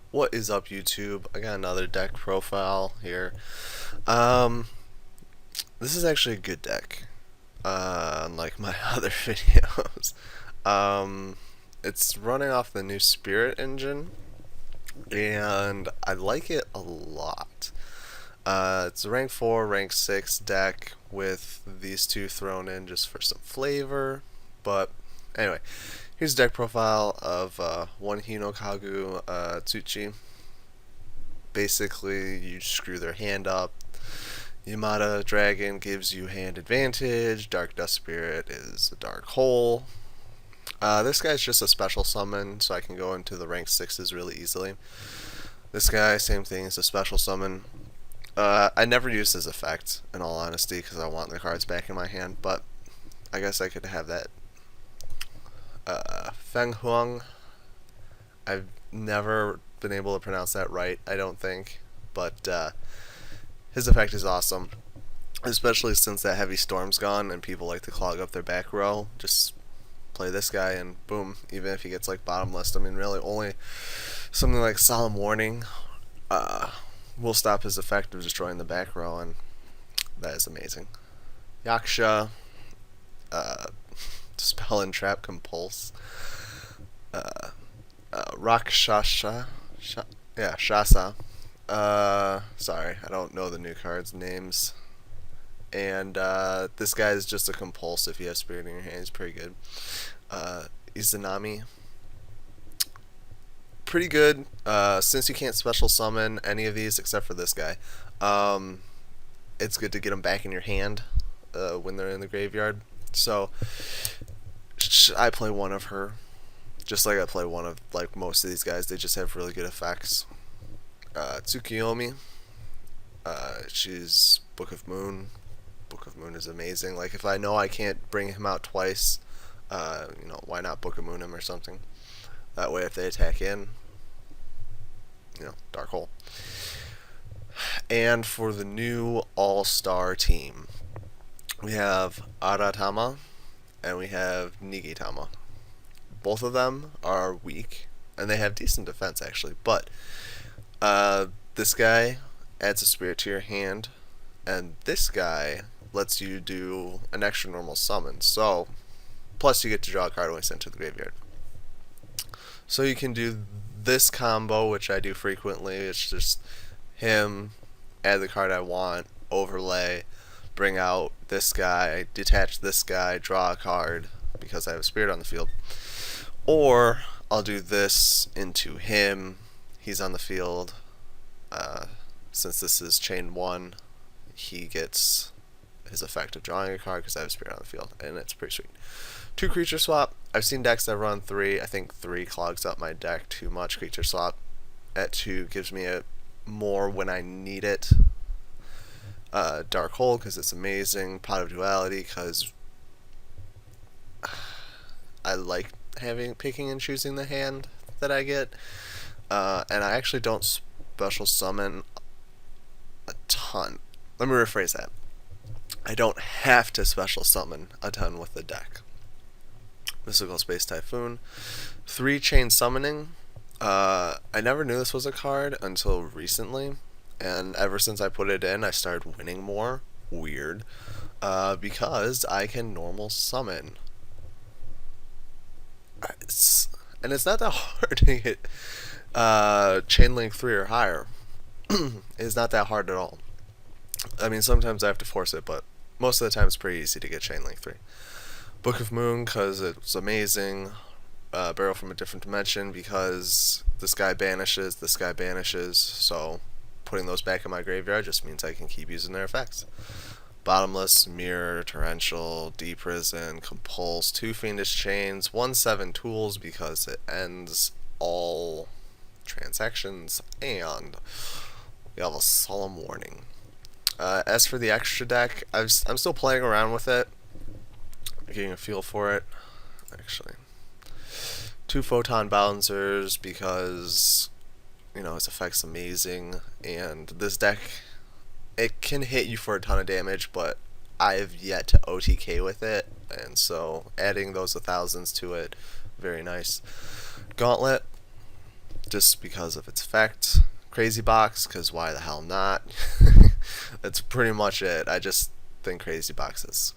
What is up, YouTube? I got another deck profile here. Um, this is actually a good deck, unlike my other videos. Um, it's running off the new Spirit engine, and I like it a lot. It's a rank 4, rank 6 deck with these two thrown in just for some flavor. But anyway, here's a deck profile of one Hinokagu Tsuchi. Basically, you screw their hand up. Yamada Dragon gives you hand advantage. Dark Dust Spirit is a dark hole. This guy's just a special summon, so I can go into the rank 6s really easily. This guy, same thing, is a special summon. I never use his effect, in all honesty, because I want the cards back in my hand, but I guess I could have that. Feng Huang, I've never been able to pronounce that right, I don't think, but his effect is awesome, especially since that heavy storm's gone and people like to clog up their back row. Just play this guy and boom, even if he gets like bottom list, I mean, really only something like Solemn Warning uh, will stop his effect of destroying the back row, and that is amazing. Yaksha, uh, Spell and Trap Compulse, uh, Rakshasha, yeah, Shasa. Sorry, I don't know the new cards' names. And this guy is just a compulse. If you have Spirit in your hand, he's pretty good. Izanami, pretty good. Since you can't special summon any of these except for this guy, it's good to get them back in your hand when they're in the graveyard. So I play one of her, just like I play one of like most of these guys. They just have really good effects. Tsukiyomi, she's Book of Moon. Book of Moon is amazing. Like if I know I can't bring him out twice, why not Book of Moon him or something? That way, if they attack in, Dark Hole. And for the new All-Star team, we have Aratama and we have Nigitama. Both of them are weak, and they have decent defense actually. But this guy adds a spirit to your hand, and this guy lets you do an extra normal summon. So, plus you get to draw a card when sent to the graveyard. So you can do this combo, which I do frequently. It's just him, add the card I want, overlay, bring out this guy, detach this guy, draw a card because I have a spirit on the field. Or I'll do this into him. He's on the field. Since this is chain 1, he gets his effect of drawing a card because I have a spirit on the field, and it's pretty sweet. 2 creature swap. I've seen decks that run 3. I think 3 clogs up my deck too much. Creature swap at 2 gives me a more when I need it. Dark Hole because it's amazing. Pot of Duality because I like picking and choosing the hand that I get. And I actually don't special summon a ton. Let me rephrase that. I don't have to special summon a ton with the deck. Mystical Space Typhoon. 3 chain summoning. I never knew this was a card until recently, and ever since I put it in, I started winning more. Weird. Because I can normal summon. And it's not that hard to get chain link 3 or higher. It's not that hard at all. I mean, sometimes I have to force it, but most of the time it's pretty easy to get chain link 3. Book of Moon because it's amazing. Barrel from a Different Dimension because this guy banishes, so putting those back in my graveyard just means I can keep using their effects. Bottomless, Mirror, Torrential, Deep Prison, Compulse, 2 Fiendish Chains, 1/7 Tools because it ends all transactions, and we have a Solemn Warning. As for the extra deck, I'm still playing around with it, getting a feel for it. Actually, 2 Photon Bouncers because its effect's amazing, and this deck, it can hit you for a ton of damage, but I've yet to OTK with it, and so adding those 1000s to it, very nice. Gauntlet, just because of its effect. Crazy Box, because why the hell not? That's pretty much it. I just think Crazy Box is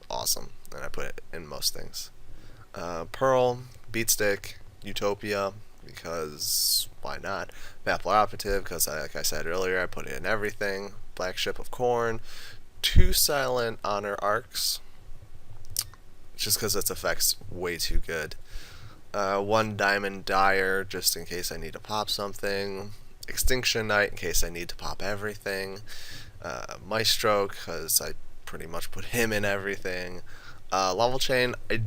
awesome, and I put it in most things. Pearl, Beatstick, Utopia, because why not? Maple Operative, because like I said earlier, I put it in everything. Black Ship of Corn, 2 Silent Honor Arcs, just because its effect's way too good. 1 Diamond Dyer, just in case I need to pop something. Extinction Knight, in case I need to pop everything. Maestro, because I pretty much put him in everything. Level Chain, I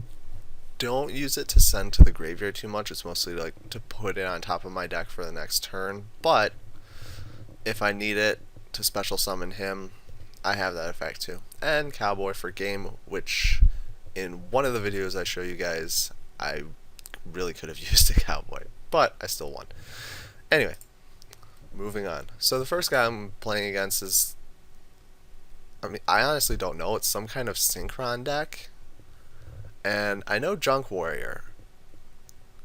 don't use it to send to the graveyard too much. It's mostly like to put it on top of my deck for the next turn. But if I need it to special summon him, I have that effect too. And Cowboy for game, which in one of the videos I show you guys, I really could have used a Cowboy, but I still won. Anyway, moving on. So the first guy I'm playing against is, I honestly don't know. It's some kind of Synchron deck. And I know Junk Warrior.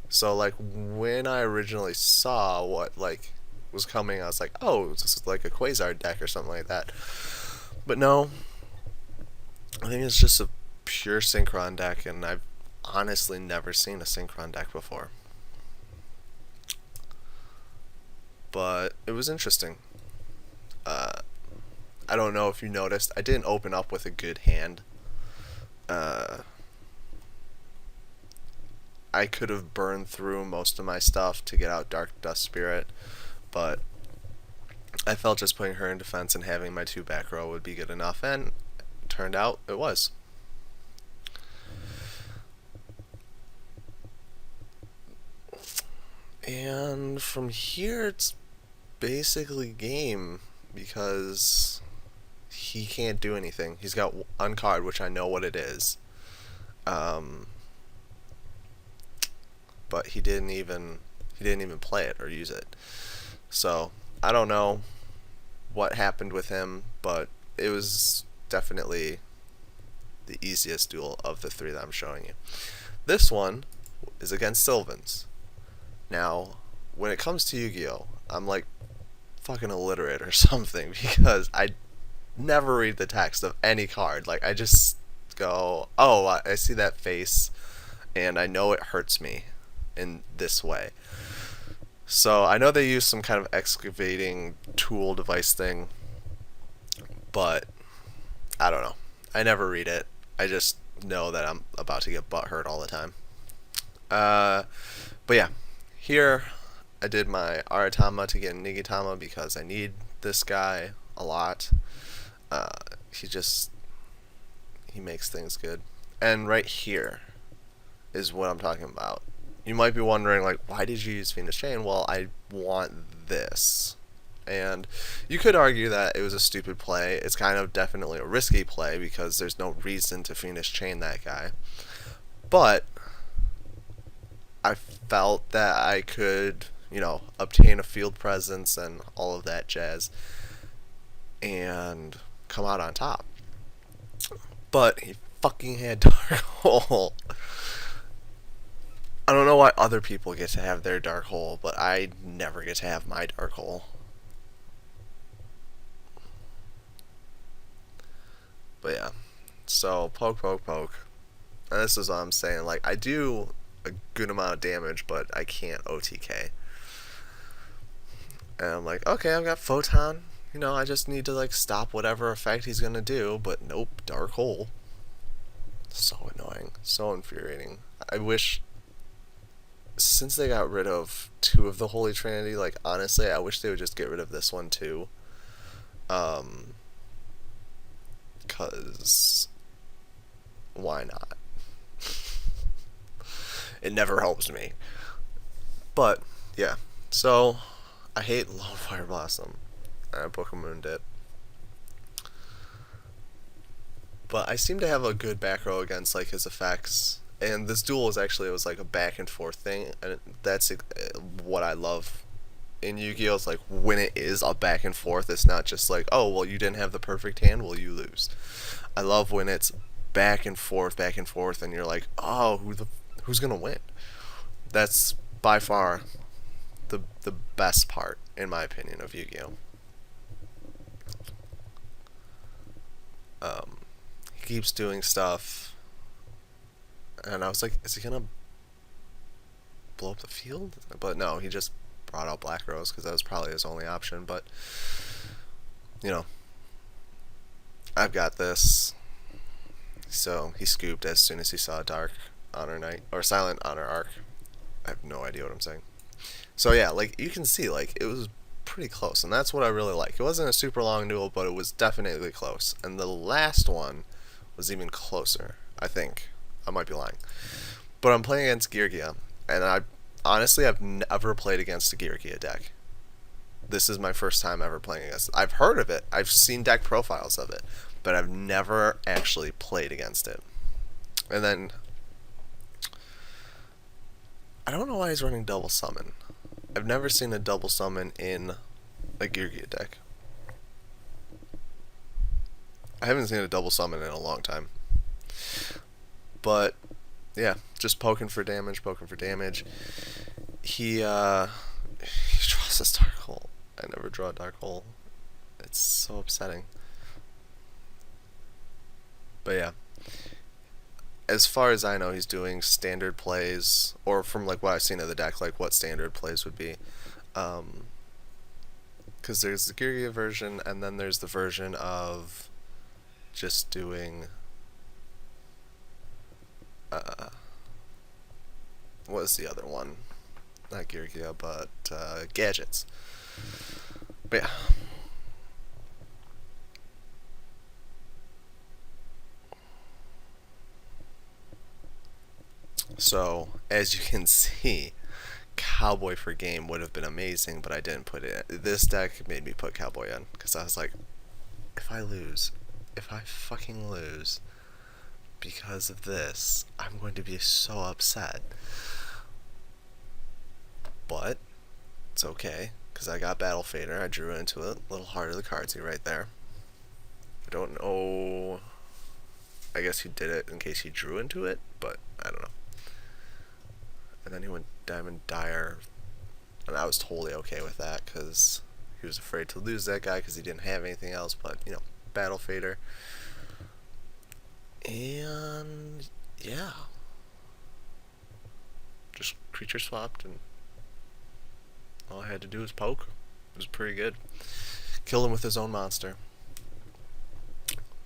So like when I originally saw what like was coming, I was like, oh, this is like a Quasar deck or something like that. But no, I think it's just a pure Synchron deck, and I've honestly never seen a Synchron deck before. But it was interesting. I don't know if you noticed, I didn't open up with a good hand. I could have burned through most of my stuff to get out Dark Dust Spirit, but I felt just putting her in defense and having my 2 back row would be good enough, and it turned out it was. And from here, it's basically game, because he can't do anything. He's got uncard, which I know what it is. But he didn't even play it or use it. So I don't know what happened with him, but it was definitely the easiest duel of the 3 that I'm showing you. This one is against Sylvans. Now, when it comes to Yu-Gi-Oh, I'm like fucking illiterate or something, because I never read the text of any card. Like, I just go, oh, I see that face, and I know it hurts me in this way. So I know they use some kind of excavating tool device thing, but I don't know. I never read it. I just know that I'm about to get butt hurt all the time. But yeah, here I did my Aratama to get Nigitama because I need this guy a lot. He makes things good. And right here is what I'm talking about. You might be wondering, like, why did you use Phoenix Chain? Well, I want this. And you could argue that it was a stupid play. It's kind of definitely a risky play because there's no reason to Phoenix Chain that guy. But I felt that I could, obtain a field presence and all of that jazz and come out on top. But he fucking had Dark Hole. I don't know why other people get to have their Dark Hole, but I never get to have my Dark Hole. But yeah, so poke, poke, poke. And this is what I'm saying. Like, I do a good amount of damage, but I can't OTK. And I'm like, okay, I've got Photon. I just need to, like, stop whatever effect he's gonna do, but nope, Dark Hole. So annoying. So infuriating. I wish, since they got rid of 2 of the Holy Trinity, like, honestly, I wish they would just get rid of this one too. Because why not? It never helps me. But yeah, so I hate Lone Fire Blossom. I Book of Mooned it. But I seem to have a good back row against like his effects. And this duel was actually, it was like a back and forth thing, and that's what I love in Yu-Gi-Oh! It's like when it is a back and forth, it's not just like, oh, well, you didn't have the perfect hand, well, you lose. I love when it's back and forth, and you're like, oh, who's gonna win? That's by far the best part, in my opinion, of Yu-Gi-Oh. He keeps doing stuff, and I was like, is he gonna blow up the field? But no, he just brought out Black Rose because that was probably his only option. But you know, I've got this. So he scooped as soon as he saw Dark Honor Knight or Silent Honor Arc. I have no idea what I'm saying. So yeah, like you can see, like it was pretty close, and that's what I really like. It wasn't a super long duel, but it was definitely close. And the last one was even closer. I think I might be lying, but I'm playing against Geargia, and I've never played against a Geargia deck. This is my first time ever playing against it. I've heard of it. I've seen deck profiles of it, but I've never actually played against it. And then I don't know why he's running double summon. I've never seen a double summon in a Geargia deck. I haven't seen a double summon in a long time. But yeah, just poking for damage, poking for damage. He draws this dark hole. I never draw a dark hole. It's so upsetting. But yeah, as far as I know, he's doing standard plays, or from like what I've seen of the deck, like what standard plays would be. Because there's the Geargia version, and then there's the version of just doing what is the other one? Not Geargia, but gadgets. But yeah. So, as you can see, Cowboy for game would have been amazing, but I didn't put it in. This deck made me put Cowboy in, because I was like, if I fucking lose because of this, I'm going to be so upset. But, it's okay, because I got Battle Fader, I drew into it, a little Heart of the Cardsy right there. I don't know, I guess he did it in case he drew into it, but I don't know. And then he went Diamond Dire, and I was totally okay with that because he was afraid to lose that guy because he didn't have anything else. But you know, Battle Fader, and yeah, just creature swapped, and all I had to do was poke. It was pretty good. Killed him with his own monster.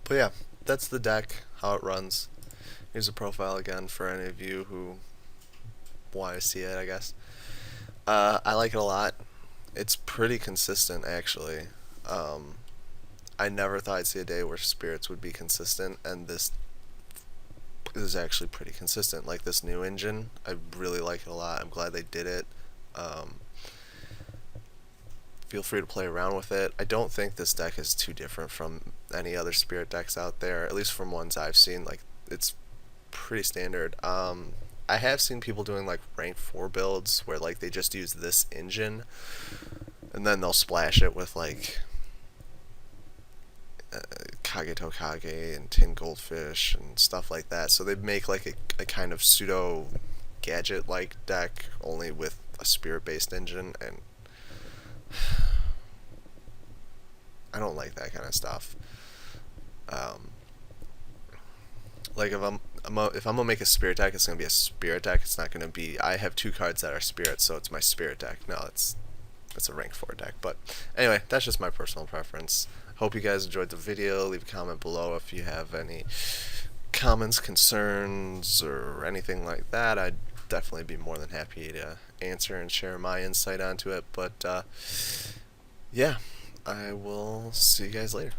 But yeah, that's the deck, how it runs. Here's a profile again for any of you who want to see it, I guess. I like it a lot. It's pretty consistent, actually. I never thought I'd see a day where spirits would be consistent, and this is actually pretty consistent. Like this new engine, I really like it a lot. I'm glad they did it. Feel free to play around with it. I don't think this deck is too different from any other spirit decks out there, at least from ones I've seen. Like, it's pretty standard. I have seen people doing like rank 4 builds where like they just use this engine and then they'll splash it with like Kage Tokage and Tin Goldfish and stuff like that. So they make like a kind of pseudo gadget like deck only with a spirit based engine, and I don't like that kind of stuff. Like if I'm gonna make a spirit deck, it's gonna be a spirit deck. It's not gonna be. I have 2 cards that are spirits, so it's my spirit deck. No, it's a rank 4 deck. But anyway, that's just my personal preference. Hope you guys enjoyed the video. Leave a comment below if you have any comments, concerns, or anything like that. I'd definitely be more than happy to answer and share my insight onto it. But yeah, I will see you guys later.